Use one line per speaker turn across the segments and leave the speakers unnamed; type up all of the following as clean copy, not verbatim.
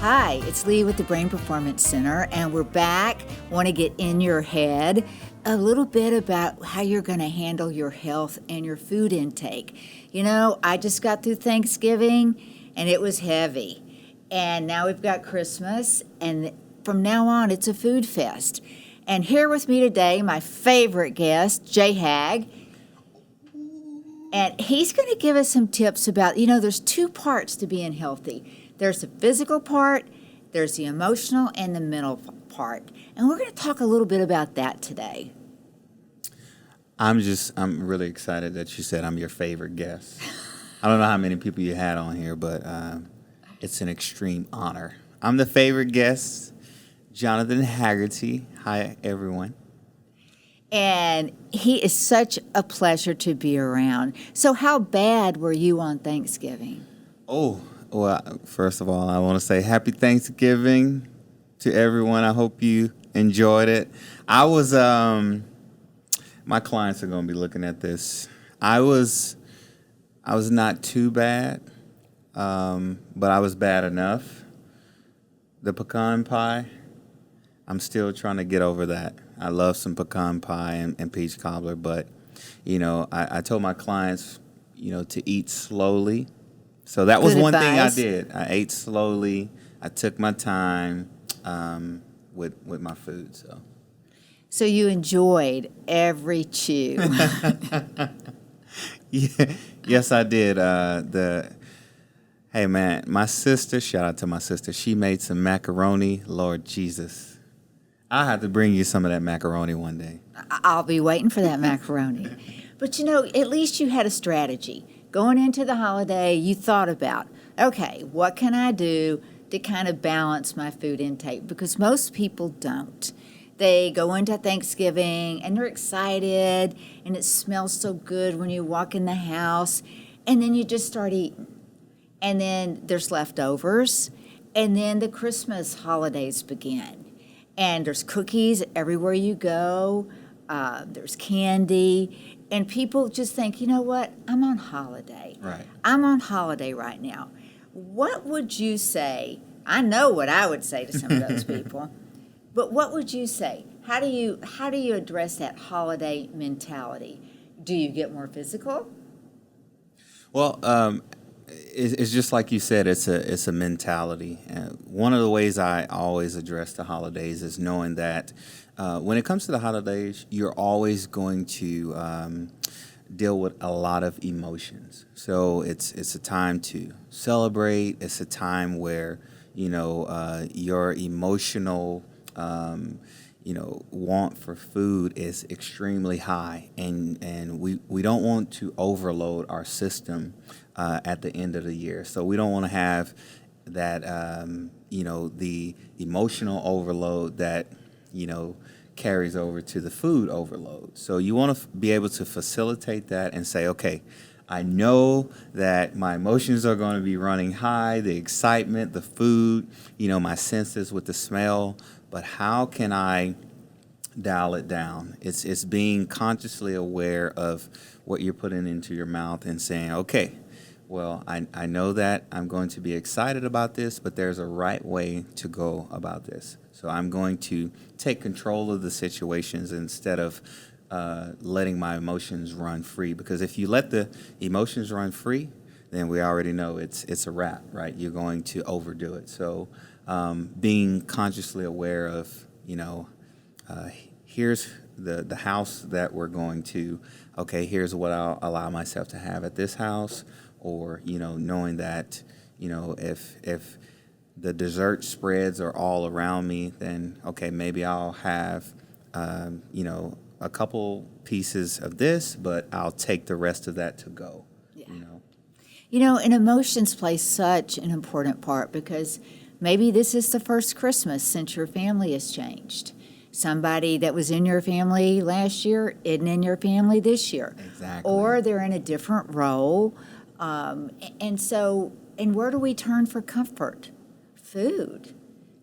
Hi, it's Leigh with the Brain Performance Center, and we're back. Want to get in your head a little bit about how you're going to handle your health and your food intake. You know, I just got through Thanksgiving, and it was heavy. And now we've got Christmas, and from now on, it's a food fest. And here with me today, my favorite guest, Jay Hag. And he's going to give us some tips about, there's two parts to being healthy. There's the physical part, there's the emotional, and the mental part. And we're going to talk a little bit about that today.
I'm really excited that you said I'm your favorite guest. I don't know how many people you had on here, but it's an extreme honor. I'm the favorite guest, Johnathan Haggerty. Hi, everyone.
And he is such a pleasure to be around. So how bad were you on Thanksgiving?
Well, first of all, I want to say happy Thanksgiving to everyone. I hope you enjoyed it. I was, my clients are going to be looking at this. I was not too bad, but I was bad enough. The pecan pie, I'm still trying to get over that. I love some pecan pie and peach cobbler, but, I told my clients, to eat slowly. So that was one thing I did. I ate slowly. I took my time with my food.
So you enjoyed every chew.
Yeah, yes, I did. Hey, man, my sister, shout out to my sister, she made some macaroni. Lord Jesus. I'll have to bring you some of that macaroni one day.
I'll be waiting for that macaroni. But, at least you had a strategy. Going into the holiday, you thought about, okay, what can I do to kind of balance my food intake? Because most people don't. They go into Thanksgiving and they're excited and it smells so good when you walk in the house, and then you just start eating. And then there's leftovers, and then the Christmas holidays begin. And there's cookies everywhere you go, there's candy. And people just think, you know what, I'm on holiday.
Right.
I'm on holiday right now. What would you say? I know what I would say to some of those people. But what would you say? How do you address that holiday mentality? Do you get more physical?
Well, it's just like you said, it's a mentality. One of the ways I always address the holidays is knowing that when it comes to the holidays, you're always going to deal with a lot of emotions. So it's a time to celebrate. It's a time where your emotional want for food is extremely high, and we don't want to overload our system at the end of the year. So we don't want to have that the emotional overload that carries over to the food overload. So you want to be able to facilitate that and say, okay, I know that my emotions are going to be running high, the excitement, the food, my senses with the smell, but how can I dial it down? It's being consciously aware of what you're putting into your mouth and saying, okay, well, I know that I'm going to be excited about this, but there's a right way to go about this. So I'm going to take control of the situations instead of letting my emotions run free. Because if you let the emotions run free, then we already know it's a wrap, right? You're going to overdo it. So being consciously aware of, here's the house that we're going to, okay, here's what I'll allow myself to have at this house. Or, knowing that, if the dessert spreads are all around me, then, okay, maybe I'll have, a couple pieces of this, but I'll take the rest of that to go,
And emotions play such an important part, because maybe this is the first Christmas since your family has changed. Somebody that was in your family last year isn't in your family this year.
Exactly.
Or they're in a different role. And where do we turn for comfort? Food.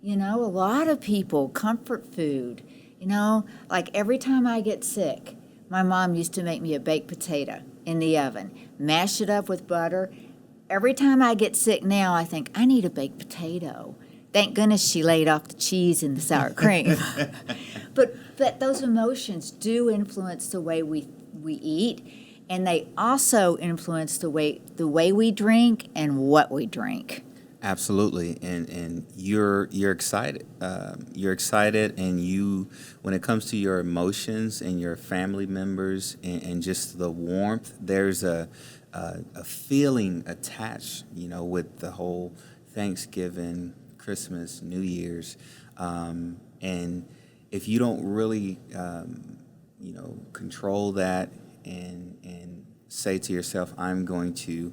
A lot of people, comfort food. Like every time I get sick, my mom used to make me a baked potato in the oven, mash it up with butter. Every time I get sick now, I think, I need a baked potato. Thank goodness she laid off the cheese and the sour cream. But those emotions do influence the way we eat, and they also influence the way we drink and what we drink.
Absolutely, and you're excited. You're excited, and when it comes to your emotions and your family members and just the warmth, there's a feeling attached, with the whole Thanksgiving, Christmas, New Year's, and if you don't really, control that and say to yourself, I'm going to,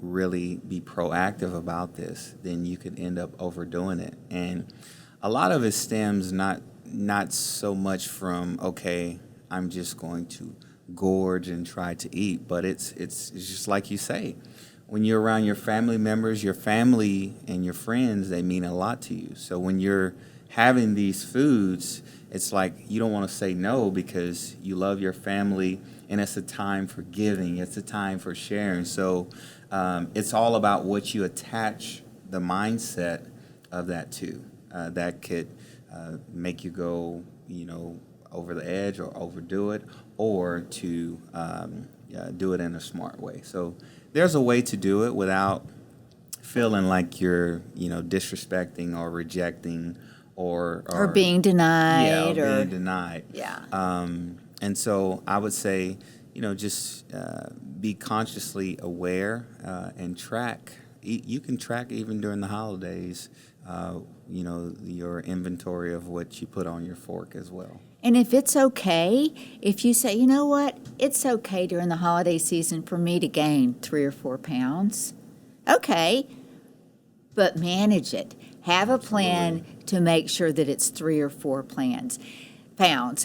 really be proactive about this, then you could end up overdoing it. And a lot of it stems not so much from, okay, I'm just going to gorge and try to eat, but it's just like you say, when you're around your family members, your family and your friends, they mean a lot to you. So when you're having these foods, it's like you don't want to say no because you love your family, and it's a time for giving. It's a time for sharing. So it's all about what you attach the mindset of that to. That could make you go, over the edge or overdo it, or to do it in a smart way. So there's a way to do it without feeling like you're, disrespecting or rejecting or
being denied.
Yeah, or being denied.
Yeah.
And so I would say, just be consciously aware and track. You can track even during the holidays, your inventory of what you put on your fork as well.
And if it's okay, if you say, you know what, it's okay during the holiday season for me to gain 3 or 4 pounds, okay, but manage it. Have a plan to make sure that it's 3 or 4 pounds.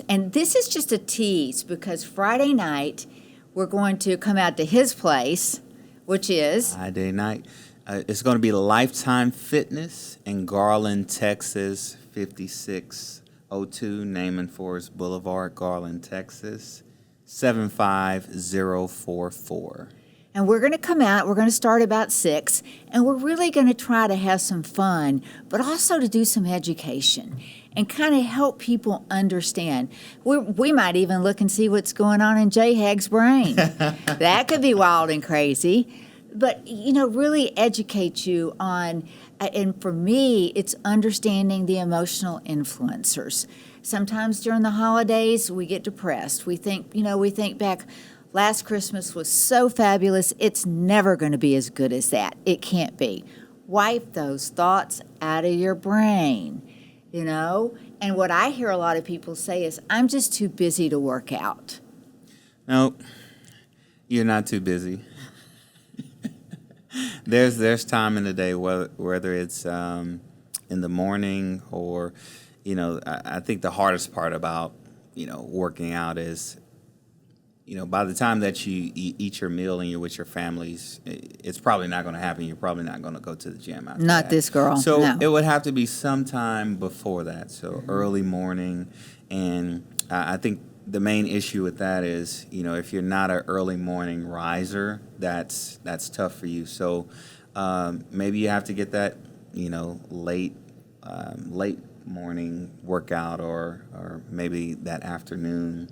And this is just a tease because Friday night we're going to come out to his place, which is
Friday night. It's going to be Lifetime Fitness in Garland, Texas, 5602 Naaman Forest Boulevard, Garland, Texas, 75044.
And we're going to come out, we're going to start about 6, and we're really going to try to have some fun, but also to do some education and kind of help people understand. We might even look and see what's going on in J-Hag's brain. That could be wild and crazy. But, really educate you on, and for me, it's understanding the emotional influencers. Sometimes during the holidays, we get depressed. We think back, last Christmas was so fabulous, it's never going to be as good as that. It can't be. Wipe those thoughts out of your brain, And what I hear a lot of people say is, I'm just too busy to work out.
No, you're not too busy. There's time in the day, whether it's in the morning or, I think the hardest part about, working out is, by the time that you eat your meal and you're with your families, it's probably not going to happen. You're probably not going to go to the gym after
Not
that.
this girl.
So
no.
It would have to be sometime before that, so early morning. And I think the main issue with that is, if you're not an early morning riser, that's tough for you. So maybe you have to get that, late morning workout or maybe that afternoon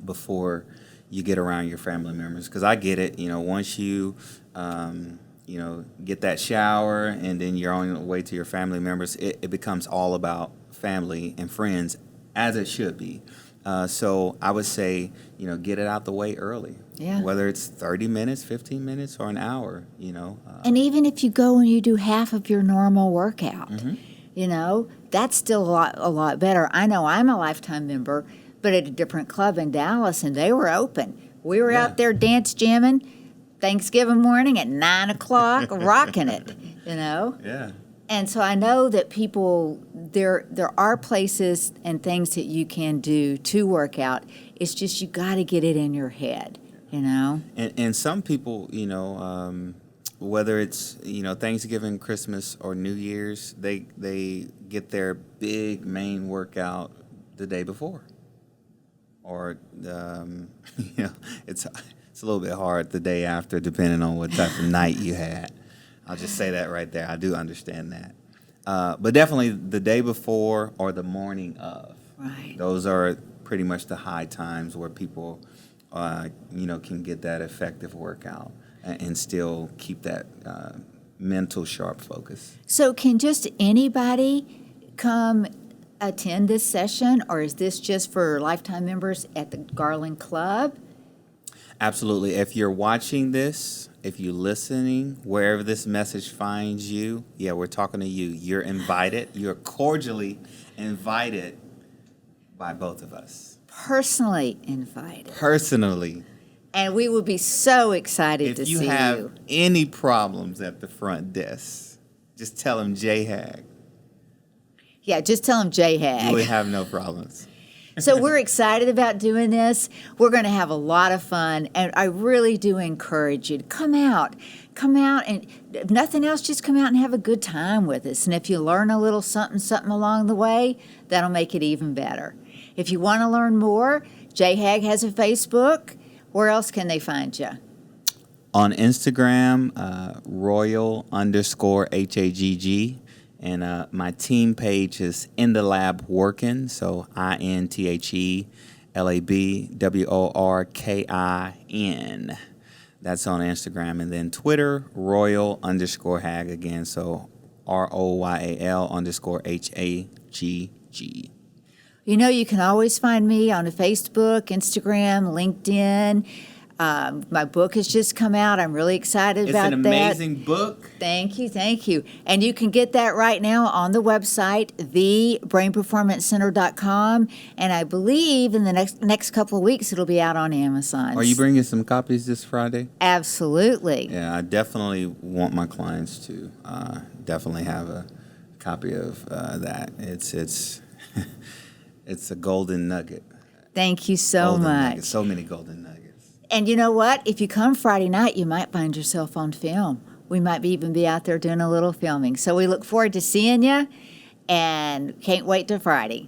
before you get around your family members. Because I get it, once you, get that shower and then you're on your way to your family members, it becomes all about family and friends, as it should be. So I would say, get it out the way early.
Yeah.
Whether it's 30 minutes, 15 minutes, or an hour,
And even if you go and you do half of your normal workout,
Mm-hmm.
That's still a lot better. I know I'm a Lifetime member, but at a different club in Dallas, and they were open. We were out there dance jamming Thanksgiving morning at 9 o'clock, rocking it,
Yeah.
And so I know that people, there are places and things that you can do to work out. It's just you got to get it in your head,
And some people, whether it's, Thanksgiving, Christmas, or New Year's, they get their big main workout the day before. Or, it's a little bit hard the day after, depending on what type of night you had. I'll just say that right there. I do understand that. But definitely the day before or the morning of.
Right.
Those are pretty much the high times where people, can get that effective workout and still keep that mental sharp focus.
So can just anybody come attend this session, or is this just for lifetime members at the Garland Club?
Absolutely. If you're watching this, if you're listening, wherever this message finds you, yeah, we're talking to you. You're invited. You're cordially invited by both of us.
Personally invited.
Personally.
And we will be so excited to
If you
see
have
you.
any problems at the front desk, just tell them J Hag.
Yeah, just tell them J
You
Hag.
would have no problems.
So we're excited about doing this. We're going to have a lot of fun, and I really do encourage you to come out. Come out, and if nothing else, just come out and have a good time with us. And if you learn a little something along the way, that'll make it even better. If you want to learn more, J Hag has a Facebook. Where else can they find you?
On Instagram, Royal_HAGG. And my team page is In the Lab Working, so INTHELABWORKIN. That's on Instagram. And then Twitter, Royal_Hag again, so ROYAL_HAGG.
You know, you can always find me on Facebook, Instagram, LinkedIn. My book has just come out. I'm really excited about that.
It's an amazing book.
Thank you. And you can get that right now on the website, thebrainperformancecenter.com. And I believe in the next couple of weeks, it'll be out on Amazon.
Are you bringing some copies this Friday?
Absolutely.
Yeah, I definitely want my clients to definitely have a copy of that. It's it's a golden nugget.
Thank you so
Golden
much.
nuggets. So many golden nuggets.
And you know what? If you come Friday night, you might find yourself on film. We might even be out there doing a little filming. So we look forward to seeing you, and can't wait till Friday.